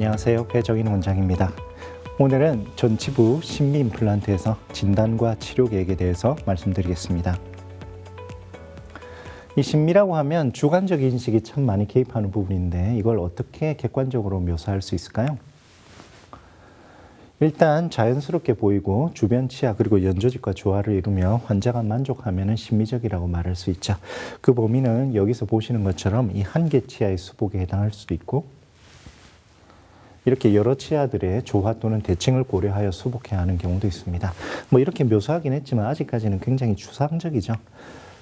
안녕하세요. 배정인 원장입니다. 오늘은 전치부 심미 임플란트에서 진단과 치료 계획에 대해서 말씀드리겠습니다. 이 심미라고 하면 주관적 인식이 참 많이 개입하는 부분인데 이걸 어떻게 객관적으로 묘사할 수 있을까요? 일단 자연스럽게 보이고 주변 치아 그리고 연조직과 조화를 이루며 환자가 만족하면 심미적이라고 말할 수 있죠. 그 범위는 여기서 보시는 것처럼 이 한 개 치아의 수복에 해당할 수도 있고 이렇게 여러 치아들의 조화 또는 대칭을 고려하여 수복해야 하는 경우도 있습니다. 뭐 이렇게 묘사하긴 했지만 아직까지는 굉장히 추상적이죠.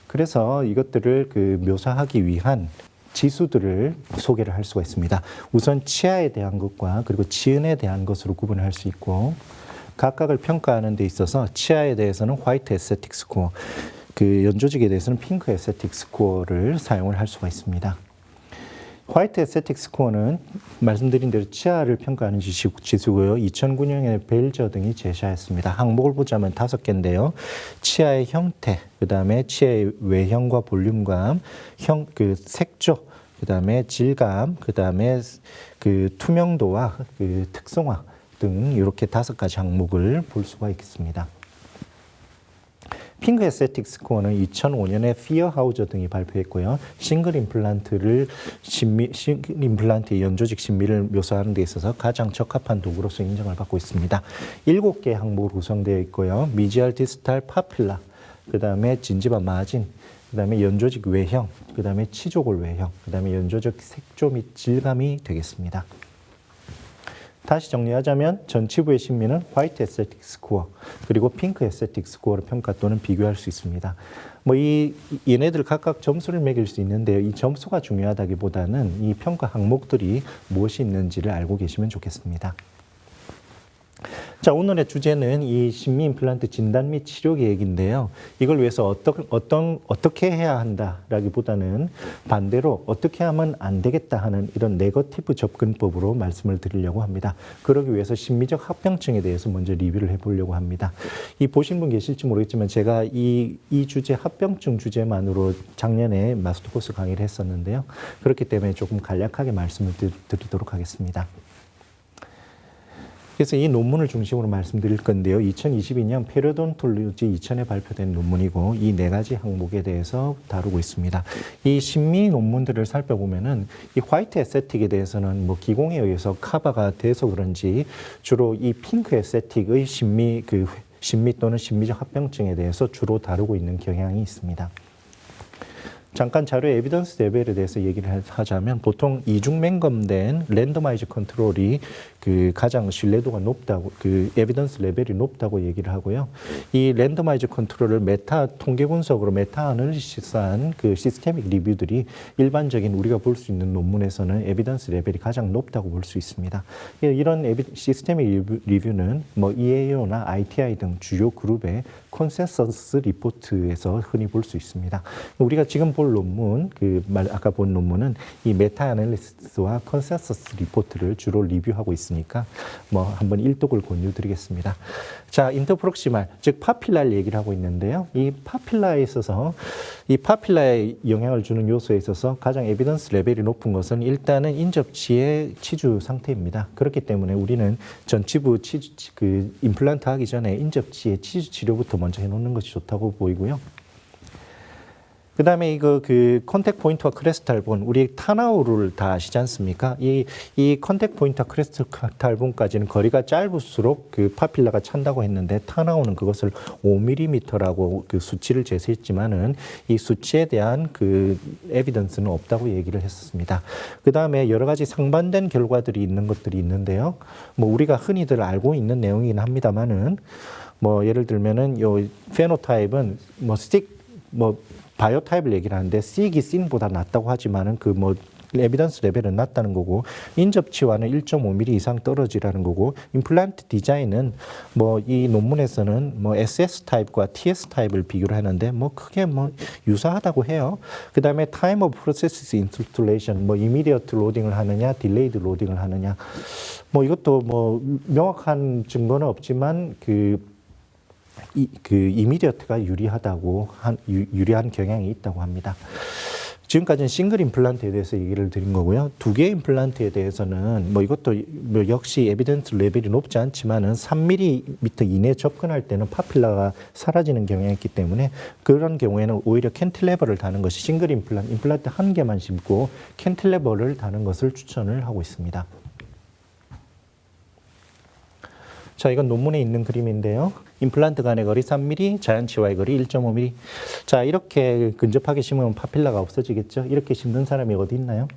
그래서 이것들을 묘사하기 위한 지수들을 소개를 할 수가 있습니다. 우선 치아에 대한 것과 그리고 치은에 대한 것으로 구분할 수 있고 각각을 평가하는 데 있어서 치아에 대해서는 화이트 에스테틱 스코어, 연조직에 대해서는 핑크 에스테틱 스코어를 사용을 할 수가 있습니다. 화이트 에스테틱 스코어는 말씀드린 대로 치아를 평가하는 지수고요. 2009년에 벨저 등이 제시하였습니다. 항목을 보자면 5개인데요. 치아의 형태, 그 다음에 치아의 외형과 볼륨감, 색조, 그 다음에 질감, 그 다음에 투명도와 특성화 등 이렇게 5가지 항목을 볼 수가 있습니다. 핑크 에스테틱 스코어는 2005년에 피어하우저 등이 발표했고요. 싱글 임플란트의 연조직 심미를 묘사하는 데 있어서 가장 적합한 도구로서 인정을 받고 있습니다. 7개의 항목으로 구성되어 있고요. 미지알 디스탈 파필라, 그 다음에 진지바 마진, 그 다음에 연조직 외형, 그 다음에 치조골 외형, 그 다음에 연조직 색조 및 질감이 되겠습니다. 다시 정리하자면 전치부의 심미는 화이트 에스테틱 스코어 그리고 핑크 에스테틱 스코어로 평가 또는 비교할 수 있습니다. 얘네들 각각 점수를 매길 수 있는데요. 이 점수가 중요하다기보다는 이 평가 항목들이 무엇이 있는지를 알고 계시면 좋겠습니다. 자, 오늘의 주제는 이 심미 임플란트 진단 및 치료 계획인데요. 이걸 위해서 어떻게 해야 한다라기보다는 반대로 어떻게 하면 안 되겠다 하는 이런 네거티브 접근법으로 말씀을 드리려고 합니다. 그러기 위해서 심미적 합병증에 대해서 먼저 리뷰를 해보려고 합니다. 이 보신 분 계실지 모르겠지만 제가 이 주제 합병증 주제만으로 작년에 마스터 코스 강의를 했었는데요. 그렇기 때문에 조금 간략하게 말씀을 드리도록 하겠습니다. 그래서 이 논문을 중심으로 말씀드릴 건데요. 2022년 페리오돈톨로지 2000에 발표된 논문이고 이 4가지 항목에 대해서 다루고 있습니다. 이 심미 논문들을 살펴보면은 이 화이트 에스테틱에 대해서는 기공에 의해서 커버가 돼서 그런지 주로 이 핑크 에스테틱의 심미 또는 심미적 합병증에 대해서 주로 다루고 있는 경향이 있습니다. 잠깐 자료 에비던스 레벨에 대해서 얘기를 하자면 보통 이중 맹검된 랜더마이즈 컨트롤이 가장 신뢰도가 높다고 에비던스 레벨이 높다고 얘기를 하고요. 이 랜더마이즈 컨트롤을 메타 통계 분석으로 메타 아널리시스한 시스테믹 리뷰들이 일반적인 우리가 볼 수 있는 논문에서는 에비던스 레벨이 가장 높다고 볼 수 있습니다. 이런 시스테믹 리뷰는 EAO나 ITI 등 주요 그룹의 컨센서스 리포트에서 흔히 볼 수 있습니다. 우리가 지금 볼 논문, 아까 본 논문은 이 메타 아널리시스와 컨센서스 리포트를 주로 리뷰하고 있으니까 한번 일독을 권유드리겠습니다. 자, 인터프록시말, 즉 파필라를 얘기를 하고 있는데요. 이 파필라에 있어서 이 파필라에 영향을 주는 요소에 있어서 가장 에비던스 레벨이 높은 것은 일단은 인접치의 치주 상태입니다. 그렇기 때문에 우리는 전치부 임플란트 하기 전에 인접치의 치주 치료부터 먼저 해놓는 것이 좋다고 보이고요. 그 다음에 컨택 포인트와 크레스탈본, 우리 타나우를 다 아시지 않습니까? 이 컨택 포인트와 크레스탈본까지는 거리가 짧을수록 파필라가 찬다고 했는데 타나우는 그것을 5mm라고 수치를 제시했지만은 이 수치에 대한 에비던스는 없다고 얘기를 했었습니다. 그 다음에 여러 가지 상반된 결과들이 있는 것들이 있는데요. 우리가 흔히들 알고 있는 내용이긴 합니다만은 예를 들면은 요 페노타입은 바이오 타입을 얘기를 하는데 C기 C보다 낫다고 하지만은 에비던스 레벨은 낮다는 거고 인접치와는 1.5mm 이상 떨어지라는 거고 임플란트 디자인은 이 논문에서는 SS 타입과 TS 타입을 비교를 하는데 크게 유사하다고 해요. 그다음에 타임 오브 프로세스 인스톨레이션 이미디어트 로딩을 하느냐 딜레이드 로딩을 하느냐 이것도 명확한 증거는 없지만 이미디어트가 유리한 경향이 있다고 합니다. 지금까지는 싱글 임플란트에 대해서 얘기를 드린 거고요. 2개 임플란트에 대해서는 뭐 이것도 뭐 역시 에비던스 레벨이 높지 않지만은 3mm 이내 접근할 때는 파필라가 사라지는 경향이 있기 때문에 그런 경우에는 오히려 캔틸레버를 다는 것이 싱글 임플란트 한 개만 심고 캔틸레버를 다는 것을 추천을 하고 있습니다. 자, 이건 논문에 있는 그림인데요. 임플란트 간의 거리 3mm, 자연치와의 거리 1.5mm. 자, 이렇게 근접하게 심으면 파필라가 없어지겠죠? 이렇게 심는 사람이 어디 있나요?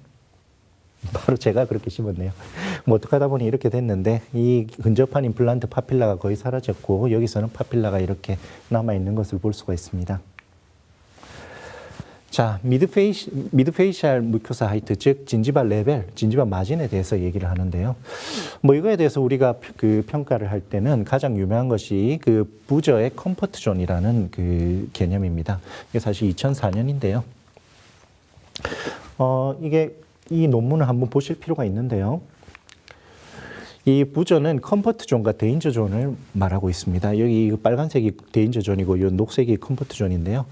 바로 제가 그렇게 심었네요. 뭐 어떻게 하다 보니 이렇게 됐는데 이 근접한 임플란트 파필라가 거의 사라졌고 여기서는 파필라가 이렇게 남아있는 것을 볼 수가 있습니다. 자, 미드페이셜 무코사 하이트, 즉 진지바 레벨, 진지바 마진에 대해서 얘기를 하는데요. 뭐 이거에 대해서 우리가 그 평가를 할 때는 가장 유명한 것이 그 부저의 컴포트 존이라는 그 개념입니다. 이게 사실 2004년인데요. 이게 이 논문을 한번 보실 필요가 있는데요. 이 부저는 컴포트 존과 데인저 존을 말하고 있습니다. 여기 빨간색이 데인저 존이고 이 녹색이 컴포트 존인데요.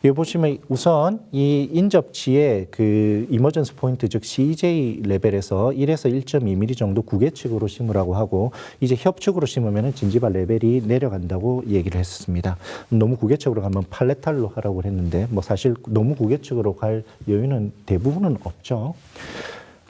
여기 보시면 우선 이 인접치의 그 이머전스 포인트 즉 CJ 레벨에서 1에서 1.2mm 정도 구개측으로 심으라고 하고 이제 협측으로 심으면 진지바 레벨이 내려간다고 얘기를 했습니다. 너무 구개측으로 가면 팔레탈로 하라고 했는데 뭐 사실 너무 구개측으로 갈 여유는 대부분은 없죠.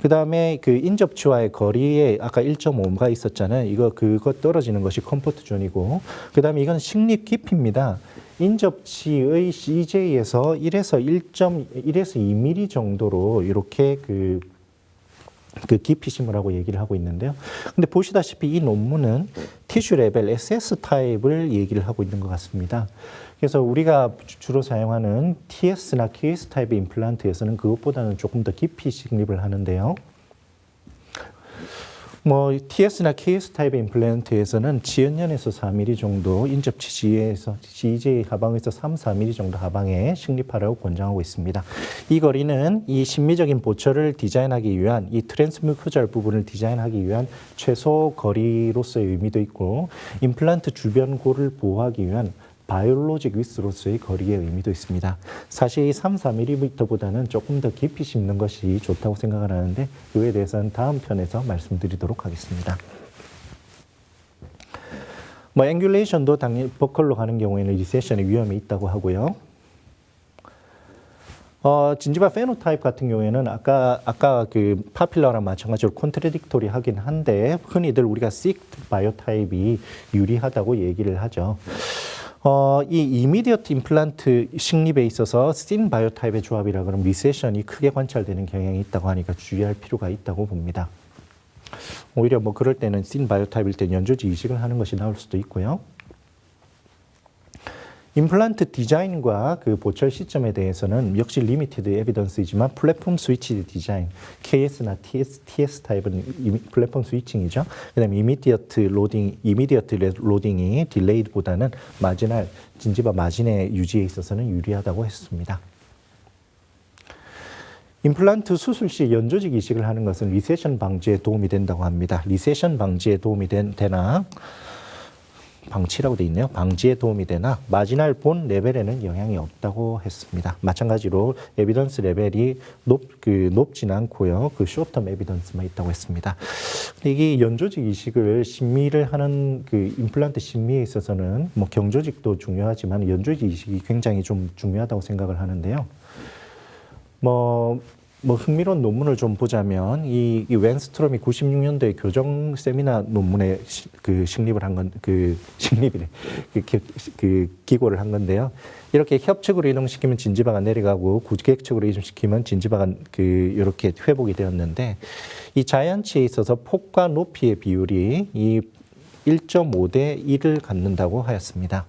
그 다음에 그 인접치와의 거리에 아까 1.5가 있었잖아요. 그거 떨어지는 것이 컴포트 존이고, 그 다음에 이건 식립 깊이입니다. 인접치의 CJ에서 1에서 2mm 정도로 이렇게 그 깊이 심으라고 얘기를 하고 있는데요. 근데 보시다시피 이 논문은 티슈 레벨 SS 타입을 얘기를 하고 있는 것 같습니다. 그래서 우리가 주로 사용하는 TS나 KS 타입의 임플란트에서는 그것보다는 조금 더 깊이 식립을 하는데요. 뭐 TS나 KS 타입의 임플란트에서는 지연연에서 4mm 정도, 인접치 지에서 CJ 하방에서 3, 4mm 정도 하방에 식립하라고 권장하고 있습니다. 이 거리는 이 심미적인 보철을 디자인하기 위한 이 트랜스뮤코잘 부분을 디자인하기 위한 최소 거리로서의 의미도 있고 임플란트 주변 골을 보호하기 위한 바이올로직 위스로서의 거리의 의미도 있습니다. 사실 이 3, 4mm보다는 조금 더 깊이 심는 것이 좋다고 생각을 하는데 이에 대해서는 다음 편에서 말씀드리도록 하겠습니다. 뭐 앵귤레이션도 당연히 버클로 가는 경우에는 리세션의 위험이 있다고 하고요. 진지바 페노타입 같은 경우에는 아까 그 파필러랑 마찬가지로 콘트라딕토리 하긴 한데 흔히들 우리가 식 바이오타입이 유리하다고 얘기를 하죠. 이 이미디어트 임플란트 식립에 있어서 씬 바이오타입의 조합이라 그러면 리세션이 크게 관찰되는 경향이 있다고 하니까 주의할 필요가 있다고 봅니다. 오히려 뭐 그럴 때는 씬 바이오타입일 때 연조지 이식을 하는 것이 나올 수도 있고요. 임플란트 디자인과 그 보철 시점에 대해서는 역시 리미티드 에비던스이지만 플랫폼 스위치 디자인, KS나 TS 타입은 플랫폼 스위칭이죠. 그다음에 이미디어트 로딩이 딜레이드보다는 마지널 진지바 마진의 유지에 있어서는 유리하다고 했습니다. 임플란트 수술 시 연조직 이식을 하는 것은 리세션 방지에 도움이 된다고 합니다. 리세션 방지에 도움이 되나 방치라고 되어 있네요. 방지에 도움이 되나 마지날 본 레벨에는 영향이 없다고 했습니다. 마찬가지로 에비던스 레벨이 높진 않고요. 그 쇼텀 에비던스만 있다고 했습니다. 근데 이게 연조직 이식을 심미를 하는 그 임플란트 심미에 있어서는 뭐 경조직도 중요하지만 연조직 이식이 굉장히 좀 중요하다고 생각을 하는데요. 뭐 흥미로운 논문을 좀 보자면 이 웬스트롬이 96년도에 교정 세미나 논문에 식립을 한 건 기고를 한 건데요. 이렇게 협측으로 이동시키면 진지바가 내려가고 구객측으로 이동시키면 진지바가 이렇게 회복이 되었는데 이 자연치에 있어서 폭과 높이의 비율이 이 1.5대 1을 갖는다고 하였습니다.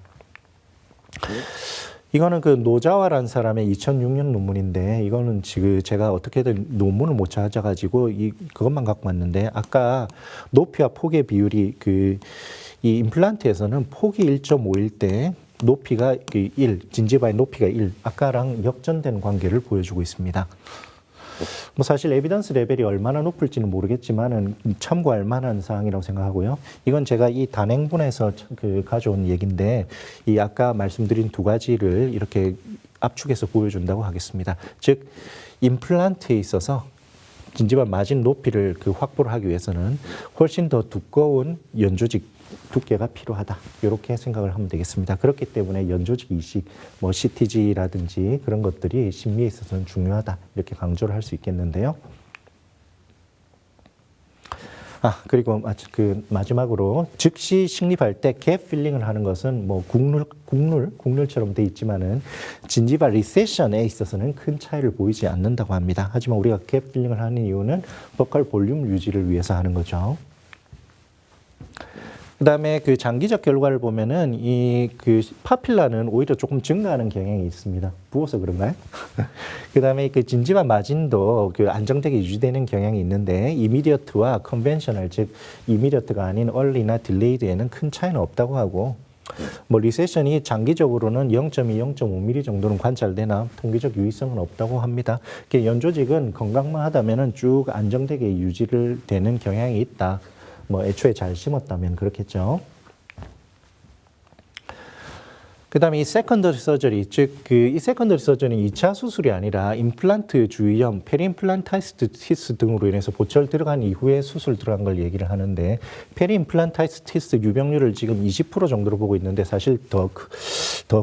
이거는 그 노자와라는 사람의 2006년 논문인데 이거는 지금 제가 어떻게든 논문을 못 찾아가지고 그것만 갖고 왔는데 아까 높이와 폭의 비율이 이 임플란트에서는 폭이 1.5일 때 높이가 1, 진지바의 높이가 1, 아까랑 역전된 관계를 보여주고 있습니다. 뭐 사실 에비던스 레벨이 얼마나 높을지는 모르겠지만은 참고할 만한 사항이라고 생각하고요. 이건 제가 이 단행본에서 가져온 얘기인데 이 아까 말씀드린 두 가지를 이렇게 압축해서 보여준다고 하겠습니다. 즉 임플란트에 있어서 진지발 마진 높이를 확보를 하기 위해서는 훨씬 더 두꺼운 연조직 두께가 필요하다. 이렇게 생각을 하면 되겠습니다. 그렇기 때문에 연조직 이식, 뭐 CTG라든지 그런 것들이 심리에 있어서는 중요하다. 이렇게 강조를 할 수 있겠는데요. 그리고 마지막으로 즉시 식립할 때 갭 필링을 하는 것은 뭐 국룰처럼 돼 있지만은 진지발 리세션에 있어서는 큰 차이를 보이지 않는다고 합니다. 하지만 우리가 갭 필링을 하는 이유는 보컬 볼륨 유지를 위해서 하는 거죠. 그다음에 장기적 결과를 보면은 파필라는 오히려 조금 증가하는 경향이 있습니다. 부어서 그런가요? 그다음에 진지발 마진도 안정되게 유지되는 경향이 있는데 이미디어트와 컨벤셔널 즉 이미디어트가 아닌 얼리나 딜레이드에는 큰 차이는 없다고 하고 뭐 리세션이 장기적으로는 0.2, 0.5mm 정도는 관찰되나 통계적 유의성은 없다고 합니다. 연조직은 건강만 하다면은 쭉 안정되게 유지를 되는 경향이 있다. 뭐 애초에 잘 심었다면 그렇겠죠. 그다음에 이 세컨더리 서저리, 즉 이 세컨더리 서저리는 2차 수술이 아니라 임플란트 주위염, 페리임플란타이티스 등으로 인해서 보철 들어간 이후에 수술 들어간 걸 얘기를 하는데 페리임플란타이티스 유병률을 지금 20% 정도로 보고 있는데 사실 더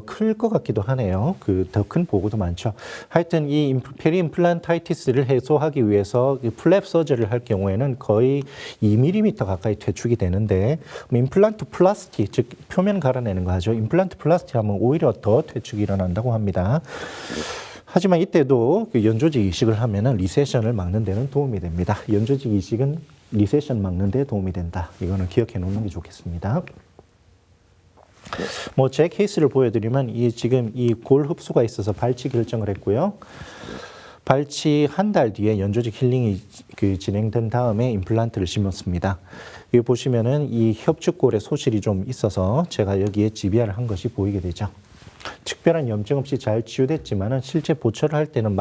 클 것 같기도 하네요. 더 큰 보고도 많죠. 하여튼 이 페리임플란타이티스를 해소하기 위해서 플랩 서저리를 할 경우에는 거의 2mm 가까이 퇴축이 되는데 임플란트 플라스티, 즉 표면 갈아내는 거 하죠. 임플란트 플라스티 하면 오히려 더 퇴축이 일어난다고 합니다. 하지만 이때도 연조직 이식을 하면은 리세션을 막는 데는 도움이 됩니다. 연조직 이식은 리세션 막는 데 도움이 된다. 이거는 기억해 놓는 게 좋겠습니다. 뭐 제 케이스를 보여드리면 지금 이 골 흡수가 있어서 발치 결정을 했고요. 발치 한 달 뒤에 연조직 힐링이 진행된 다음에 임플란트를 심었습니다. 여기 보시면은 이 협축골에 소실이 좀 있어서 제가 여기에 GBR을 한 것이 보이게 되죠. 특별한 염증 없이 잘 치유됐지만은 실제 보철을 할 때는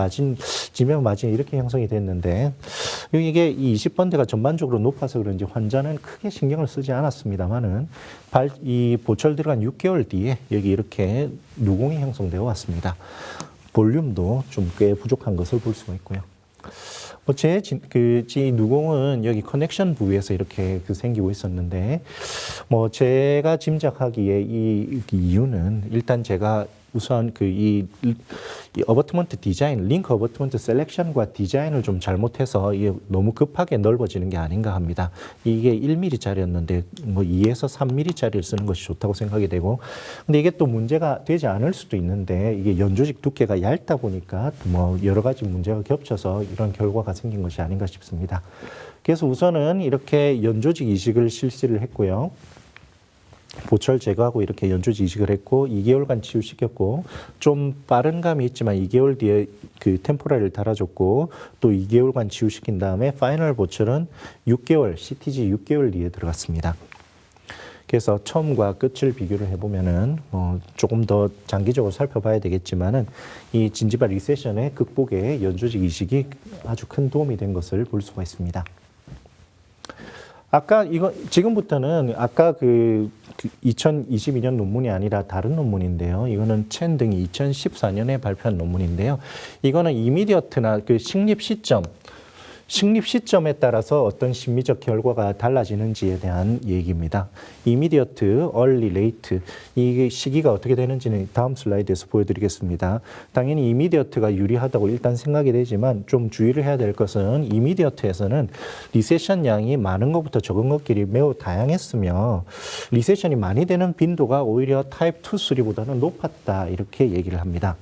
지면 마진이 이렇게 형성이 됐는데 이게 이 20번대가 전반적으로 높아서 그런지 환자는 크게 신경을 쓰지 않았습니다만은 이 보철 들어간 6개월 뒤에 여기 이렇게 누공이 형성되어 왔습니다. 볼륨도 좀 꽤 부족한 것을 볼 수가 있고요. 제 누공은 여기 커넥션 부위에서 이렇게 생기고 있었는데, 뭐 제가 짐작하기에 이 이유는 일단 제가 우선 이 어버트먼트 디자인, 링크 어버트먼트 셀렉션과 디자인을 좀 잘못해서 이게 너무 급하게 넓어지는 게 아닌가 합니다. 이게 1mm짜리였는데 뭐 2에서 3mm짜리를 쓰는 것이 좋다고 생각이 되고, 근데 이게 또 문제가 되지 않을 수도 있는데 이게 연조직 두께가 얇다 보니까 뭐 여러 가지 문제가 겹쳐서 이런 결과가 생긴 것이 아닌가 싶습니다. 그래서 우선은 이렇게 연조직 이식을 실시를 했고요. 보철 제거하고 이렇게 연조직 이식을 했고 2개월간 치유시켰고 좀 빠른 감이 있지만 2개월 뒤에 템포라리를 달아줬고 또 2개월간 치유시킨 다음에 파이널 보철은 6개월, CTG 6개월 뒤에 들어갔습니다. 그래서 처음과 끝을 비교를 해보면은 조금 더 장기적으로 살펴봐야 되겠지만은 이 진지발 리세션의 극복에 연조직 이식이 아주 큰 도움이 된 것을 볼 수가 있습니다. 아까 지금부터는 아까 2022년 논문이 아니라 다른 논문인데요. 이거는 첸 등이 2014년에 발표한 논문인데요. 이거는 이미디어트나 식립 시점에 따라서 어떤 심리적 결과가 달라지는지에 대한 얘기입니다. 이미디어트, 얼리, 레이트 이 시기가 어떻게 되는지는 다음 슬라이드에서 보여드리겠습니다. 당연히 이미디어트가 유리하다고 일단 생각이 되지만 좀 주의를 해야 될 것은 이미디어트에서는 리세션 양이 많은 것부터 적은 것끼리 매우 다양했으며 리세션이 많이 되는 빈도가 오히려 타입 2, 3보다는 높았다 이렇게 얘기를 합니다.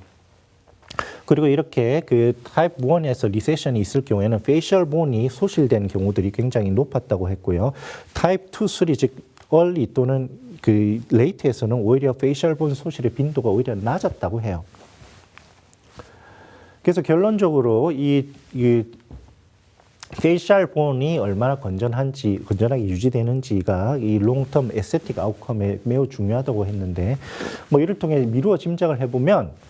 그리고 이렇게 타입 1에서 리세션이 있을 경우에는 페이셜 본이 소실된 경우들이 굉장히 높았다고 했고요. 타입 2, 3, 즉 얼리 또는 레이트에서는 오히려 페이셜 본 소실의 빈도가 오히려 낮았다고 해요. 그래서 결론적으로 이 페이셜 본이 얼마나 건전하게 유지되는지가 이 롱텀 에스테틱 아웃컴에 매우 중요하다고 했는데 뭐 이를 통해 미루어 짐작을 해보면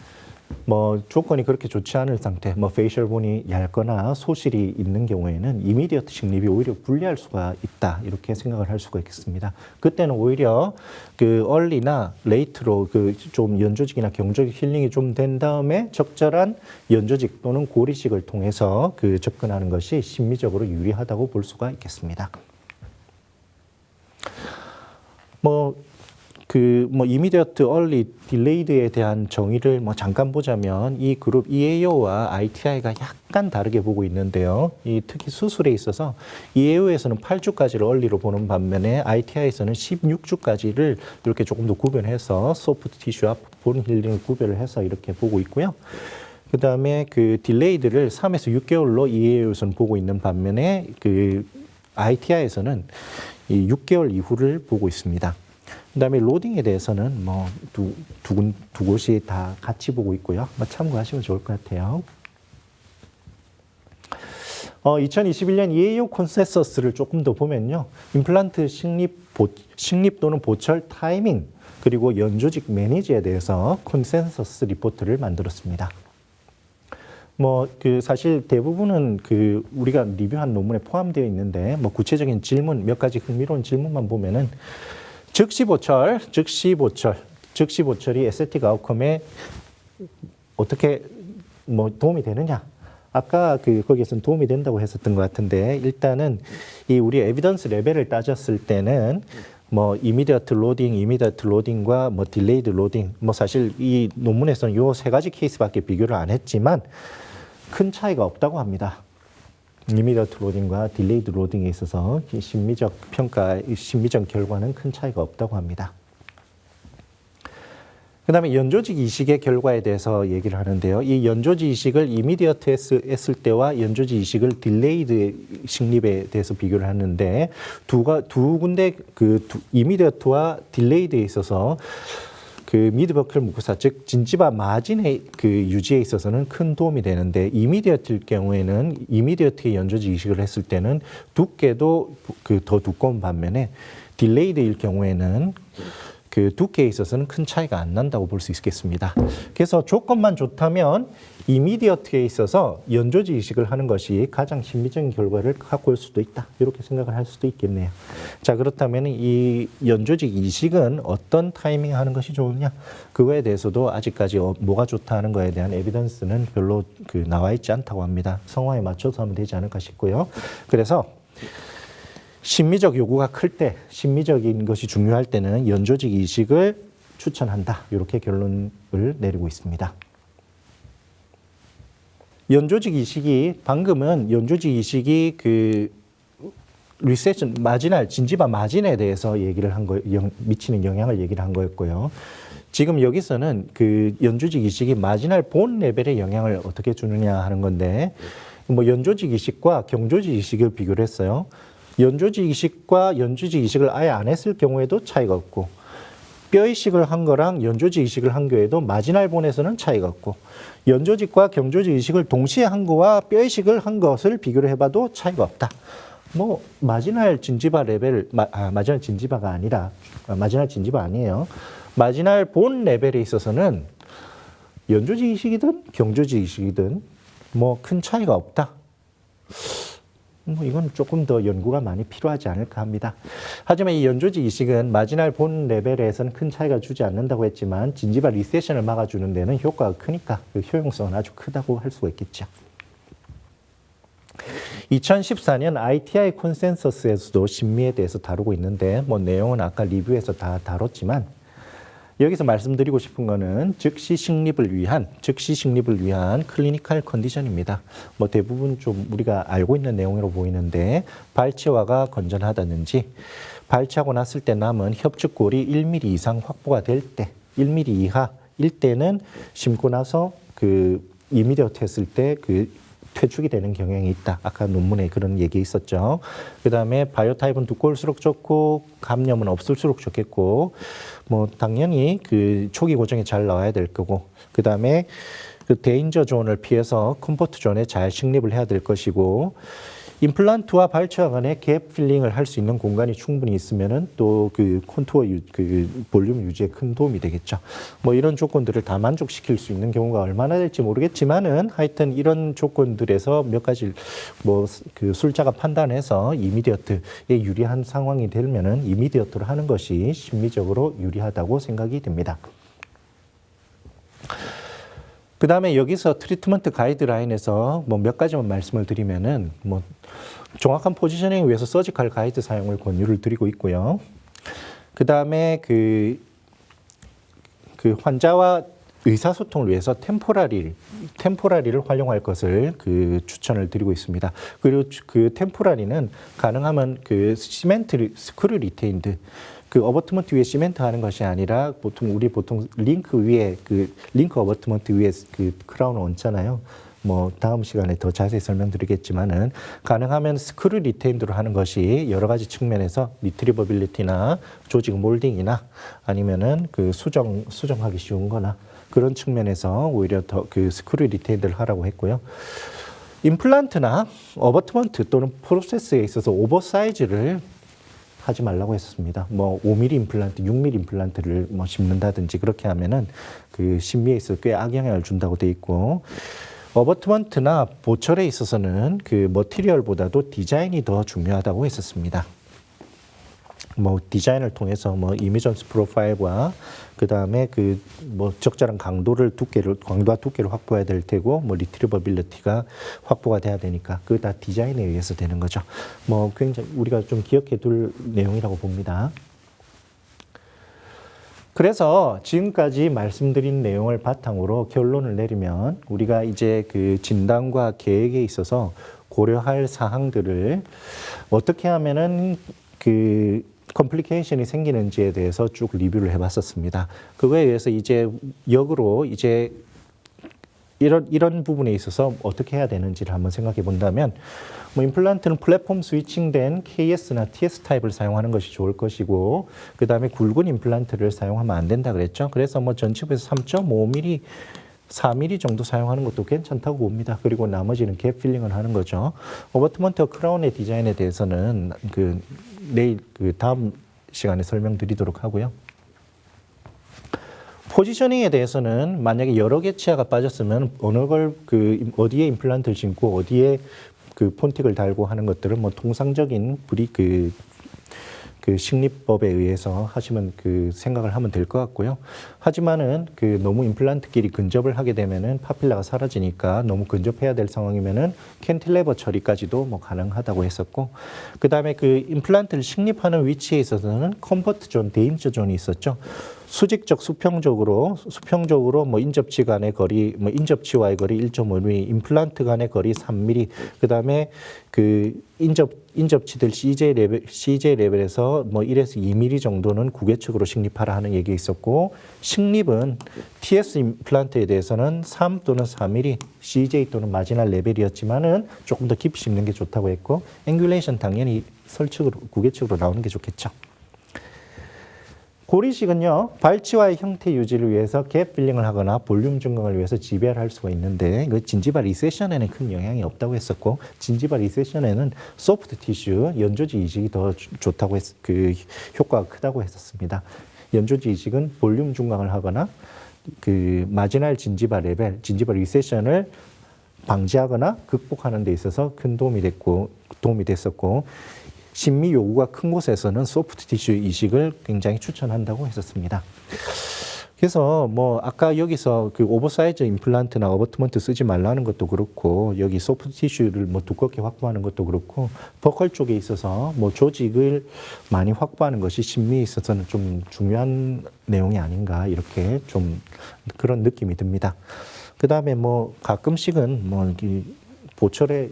뭐 조건이 그렇게 좋지 않을 상태, 뭐 페이셜 본이 얇거나 소실이 있는 경우에는 이미디어트 식립이 오히려 불리할 수가 있다 이렇게 생각을 할 수가 있겠습니다. 그때는 오히려 그 얼리나 레이트로 그 좀 연조직이나 경조직 힐링이 좀 된 다음에 적절한 연조직 또는 고리식을 통해서 그 접근하는 것이 심미적으로 유리하다고 볼 수가 있겠습니다. 이미디어트, 얼리, 딜레이드에 대한 정의를 잠깐 보자면 이 그룹 EAO와 ITI가 약간 다르게 보고 있는데요. 특히 수술에 있어서 EAO에서는 8주까지를 얼리로 보는 반면에 ITI에서는 16주까지를 이렇게 조금 더 구별해서 소프트 티슈와 본 힐링을 구별을 해서 이렇게 보고 있고요. 그 다음에 그 딜레이드를 3에서 6개월로 EAO에서는 보고 있는 반면에 그 ITI에서는 이 6개월 이후를 보고 있습니다. 그다음에 로딩에 대해서는 두 곳이 다 같이 보고 있고요. 참고하시면 좋을 것 같아요. 2021년 EAO 컨센서스를 조금 더 보면요. 임플란트 식립 또는 보철 타이밍 그리고 연조직 매니지에 대해서 컨센서스 리포트를 만들었습니다. 사실 대부분은 우리가 리뷰한 논문에 포함되어 있는데 구체적인 질문 몇 가지 흥미로운 질문만 보면은 즉시 보철이 에스테틱 아웃컴에 어떻게 도움이 되느냐? 아까 거기에서는 도움이 된다고 했었던 것 같은데 일단은 이 우리 에비던스 레벨을 따졌을 때는 이미디어트 로딩과 딜레이드 로딩 사실 이 논문에서는 요 세 가지 케이스밖에 비교를 안 했지만 큰 차이가 없다고 합니다. 이미디어트 로딩과 딜레이드 로딩에 있어서 심미적 결과는 큰 차이가 없다고 합니다. 그 다음에 연조직 이식의 결과에 대해서 얘기를 하는데요. 이 연조직 이식을 이미디어트 했을 때와 연조직 이식을 딜레이드 식립에 대해서 비교를 하는데 두 군데 이미디어트와 딜레이드에 있어서 미드버클 무코사, 즉 진지바 마진의 유지에 있어서는 큰 도움이 되는데 이미디어트일 경우에는 이미디어트의 연조직 이식을 했을 때는 두께도 더 두꺼운 반면에 딜레이드일 경우에는 두께에 있어서는 큰 차이가 안 난다고 볼 수 있겠습니다. 그래서 조건만 좋다면 이미디어트에 있어서 연조직 이식을 하는 것이 가장 심미적인 결과를 갖고 올 수도 있다. 이렇게 생각을 할 수도 있겠네요. 자, 그렇다면 이 연조직 이식은 어떤 타이밍에 하는 것이 좋으냐? 그거에 대해서도 아직까지 뭐가 좋다 하는 거에 대한 에비던스는 별로 나와 있지 않다고 합니다. 성화에 맞춰서 하면 되지 않을까 싶고요. 그래서 심미적 요구가 클 때, 심미적인 것이 중요할 때는 연조직 이식을 추천한다. 이렇게 결론을 내리고 있습니다. 연조직 이식이 방금은 연조직 이식이 리세션 마지날 진지바 마진에 대해서 얘기를 한 거, 미치는 영향을 얘기를 한 거였고요. 지금 여기서는 연조직 이식이 마지날 본 레벨에 영향을 어떻게 주느냐 하는 건데 연조직 이식과 경조직 이식을 비교를 했어요. 연조직 이식과 연조직 이식을 아예 안 했을 경우에도 차이가 없고 뼈 이식을 한 거랑 연조직 이식을 한 경우에도 마지날 본에서는 차이가 없고 연조직과 경조직 이식을 동시에 한 거와 뼈 이식을 한 것을 비교를 해봐도 차이가 없다. 마지날 진지바 레벨, 마지날 진지바가 아니라 마지날 진지바 아니에요. 마지날 본 레벨에 있어서는 연조직 이식이든 경조직 이식이든 큰 차이가 없다. 이건 조금 더 연구가 많이 필요하지 않을까 합니다. 하지만 이 연조직 이식은 마지날 본 레벨에서는 큰 차이가 주지 않는다고 했지만 진지바 리세션을 막아주는 데는 효과가 크니까 효용성은 아주 크다고 할 수가 있겠죠. 2014년 ITI 컨센서스에서도 심미에 대해서 다루고 있는데 내용은 아까 리뷰에서 다 다뤘지만 여기서 말씀드리고 싶은 거는 즉시 식립을 위한 클리니컬 컨디션입니다. 대부분 좀 우리가 알고 있는 내용으로 보이는데 발치화가 건전하다든지 발치하고 났을 때 남은 협축골이 1mm 이상 확보가 될 때, 1mm 이하일 때는 심고 나서 이미디어트 했을 때 퇴축이 되는 경향이 있다. 아까 논문에 그런 얘기 있었죠. 그 다음에 바이오타입은 두꺼울수록 좋고 감염은 없을수록 좋겠고 당연히 초기 고정이 잘 나와야 될 거고 그 다음에 데인저 존을 피해서 컴포트 존에 잘 식립을 해야 될 것이고 임플란트와 발치와 간의 갭 필링을 할 수 있는 공간이 충분히 있으면은 또 그 콘투어 그 볼륨 유지에 큰 도움이 되겠죠. 뭐 이런 조건들을 다 만족시킬 수 있는 경우가 얼마나 될지 모르겠지만은 하여튼 이런 조건들에서 몇 가지 뭐 그 술자가 판단해서 이미디어트에 유리한 상황이 되면은 이미디어트를 하는 것이 심리적으로 유리하다고 생각이 됩니다. 그 다음에 여기서 트리트먼트 가이드라인에서 뭐 몇 가지만 말씀을 드리면은 뭐 정확한 포지셔닝을 위해서 서지컬 가이드 사용을 권유를 드리고 있고요. 그 다음에 그 환자와 의사소통을 위해서 템포라리를 활용할 것을 그 추천을 드리고 있습니다. 그리고 그 템포라리는 가능하면 그 시멘트 스크류 리테인드 그 어버트먼트 위에 시멘트 하는 것이 아니라 보통 링크 위에 그 링크 어버트먼트 위에 그 크라운을 얹잖아요. 뭐 다음 시간에 더 자세히 설명드리겠지만은 가능하면 스크류 리테인드로 하는 것이 여러 가지 측면에서 리트리버빌리티나 조직 몰딩이나 아니면은 그 수정하기 쉬운 거나 그런 측면에서 오히려 더 그 스크류 리테인드를 하라고 했고요. 임플란트나 어버트먼트 또는 프로세스에 있어서 오버사이즈를 하지 말라고 했었습니다. 뭐 5mm 임플란트, 6mm 임플란트를 뭐 심는다든지 그렇게 하면은 그 심미에 있어서 꽤 악영향을 준다고 돼 있고 어버트먼트나 보철에 있어서는 그 머티리얼보다도 디자인이 더 중요하다고 했었습니다. 뭐 디자인을 통해서 뭐 이미전스 프로파일과 그 다음에 그 뭐 적절한 강도와 두께를 확보해야 될 테고 뭐 리트리버빌리티가 확보가 돼야 되니까 그거 다 디자인에 의해서 되는 거죠. 뭐 굉장히 우리가 좀 기억해둘 내용이라고 봅니다. 그래서 지금까지 말씀드린 내용을 바탕으로 결론을 내리면 우리가 이제 그 진단과 계획에 있어서 고려할 사항들을 어떻게 하면은 그 컴플리케이션이 생기는지에 대해서 쭉 리뷰를 해봤었습니다. 그거에 의해서 이제 역으로 이제 이런 부분에 있어서 어떻게 해야 되는지를 한번 생각해 본다면 뭐 임플란트는 플랫폼 스위칭된 KS나 TS 타입을 사용하는 것이 좋을 것이고 그 다음에 굵은 임플란트를 사용하면 안 된다 그랬죠. 그래서 뭐 전치부에서 3.5mm 4mm 정도 사용하는 것도 괜찮다고 봅니다. 그리고 나머지는 갭 필링을 하는 거죠. 어버트먼트와 크라운의 디자인에 대해서는 내일 다음 시간에 설명드리도록 하고요. 포지셔닝에 대해서는 만약에 여러 개 치아가 빠졌으면 어디에 임플란트를 심고 어디에 그 폰틱을 달고 하는 것들은 뭐 통상적인 그 식립법에 의해서 하시면 그 생각을 하면 될 것 같고요. 하지만은 그 너무 임플란트끼리 근접을 하게 되면은 파필라가 사라지니까 너무 근접해야 될 상황이면은 캔틸레버 처리까지도 뭐 가능하다고 했었고, 그 다음에 그 임플란트를 식립하는 위치에 있어서는 컨버트 존, 데인저 존이 있었죠. 수직적 수평적으로 뭐 인접치 간의 거리, 뭐 인접치와의 거리 1.5mm, 임플란트 간의 거리 3mm, 그 다음에 그 인접치들 CJ 레벨에서 뭐 1에서 2mm 정도는 구개측으로 식립하라 하는 얘기 있었고, 식립은 TS 임플란트에 대해서는 3 또는 4mm, CJ 또는 마지날 레벨이었지만은 조금 더 깊이 심는 게 좋다고 했고, 앵귤레이션 당연히 설측으로 구개측으로 나오는 게 좋겠죠. 고리식은요, 발치와의 형태 유지를 위해서 갭 필링을 하거나 볼륨 증강을 위해서 지배할 수가 있는데, 그 진지바 리세션에는 큰 영향이 없다고 했었고, 진지바 리세션에는 소프트 티슈, 연조지 이식이 더 좋다고 그 효과가 크다고 했었습니다. 연조지 이식은 볼륨 증강을 하거나 그 마지날 진지바 레벨, 진지바 리세션을 방지하거나 극복하는 데 있어서 큰 도움이 됐었고, 심미 요구가 큰 곳에서는 소프트 티슈 이식을 굉장히 추천한다고 했었습니다. 그래서 뭐 아까 여기서 그 오버사이즈 임플란트나 어버트먼트 쓰지 말라는 것도 그렇고, 여기 소프트 티슈를 뭐 두껍게 확보하는 것도 그렇고, 버컬 쪽에 있어서 뭐 조직을 많이 확보하는 것이 심미에 있어서는 좀 중요한 내용이 아닌가, 이렇게 좀 그런 느낌이 듭니다. 그 다음에 뭐 가끔씩은 뭐 보철에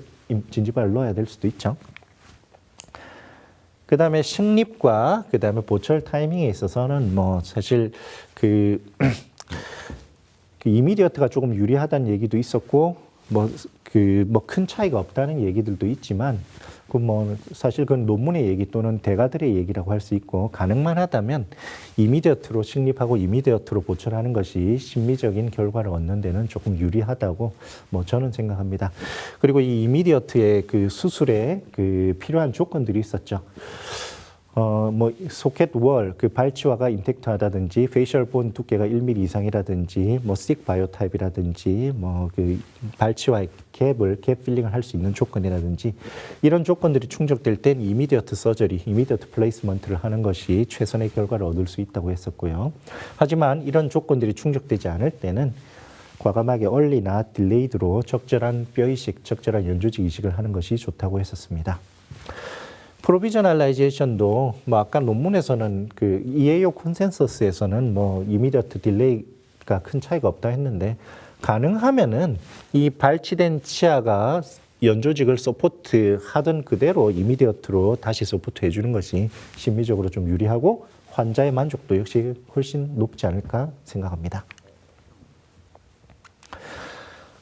진지바를 넣어야 될 수도 있죠. 그 다음에 식립과 그 다음에 보철 타이밍에 있어서는 뭐 사실 그 이미디어트가 조금 유리하다는 얘기도 있었고, 큰 차이가 없다는 얘기들도 있지만 사실 그건 논문의 얘기 또는 대가들의 얘기라고 할 수 있고, 가능만 하다면 이미디어트로 식립하고 이미디어트로 보철하는 것이 심미적인 결과를 얻는 데는 조금 유리하다고 저는 생각합니다. 그리고 이 이미디어트의 그 수술에 필요한 조건들이 있었죠. 소켓 월, 발치화가 인텍트하다든지, 페이셜 본 두께가 1mm 이상이라든지, 식 바이오 타입이라든지, 발치화의 갭 필링을 할 수 있는 조건이라든지, 이런 조건들이 충족될 땐 이미디어트 서저리, 이미디어트 플레이스먼트를 하는 것이 최선의 결과를 얻을 수 있다고 했었고요. 하지만 이런 조건들이 충족되지 않을 때는 과감하게 얼리나 딜레이드로 적절한 뼈 이식, 적절한 연조직 이식을 하는 것이 좋다고 했었습니다. 프로비저널라이제이션도 아까 논문에서는 EAO 컨센서스에서는 이미디어트 딜레이가 큰 차이가 없다 했는데, 가능하면은 이 발치된 치아가 연조직을 서포트 하던 그대로 이미디어트로 다시 서포트 해주는 것이 심미적으로 좀 유리하고 환자의 만족도 역시 훨씬 높지 않을까 생각합니다.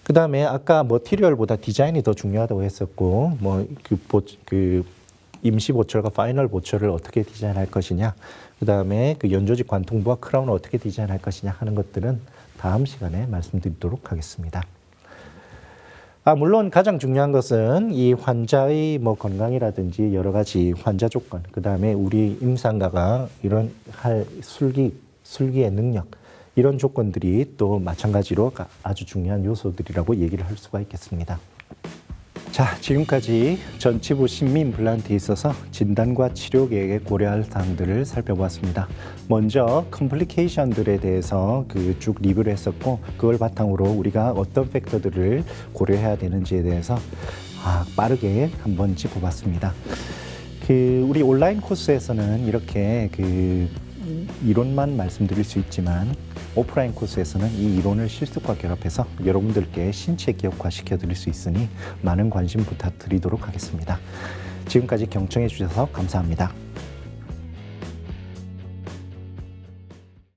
그 다음에 아까 머티리얼보다 디자인이 더 중요하다고 했었고, 임시 보철과 파이널 보철을 어떻게 디자인할 것이냐, 그 다음에 연조직 관통부와 크라운을 어떻게 디자인할 것이냐 하는 것들은 다음 시간에 말씀드리도록 하겠습니다. 물론 가장 중요한 것은 이 환자의 건강이라든지 여러 가지 환자 조건, 그 다음에 우리 임상가가 이런 술기의 능력, 이런 조건들이 또 마찬가지로 아주 중요한 요소들이라고 얘기를 할 수가 있겠습니다. 자, 지금까지 전치부 심미 임플란트에 있어서 진단과 치료 계획에 고려할 사항들을 살펴보았습니다. 먼저 컴플리케이션들에 대해서 쭉 리뷰를 했었고, 그걸 바탕으로 우리가 어떤 팩터들을 고려해야 되는지에 대해서 빠르게 한번 짚어봤습니다. 우리 온라인 코스에서는 이렇게 이론만 말씀드릴 수 있지만, 오프라인 코스에서는 이 이론을 실습과 결합해서 여러분들께 신체 기억화 시켜드릴 수 있으니 많은 관심 부탁드리도록 하겠습니다. 지금까지 경청해 주셔서 감사합니다.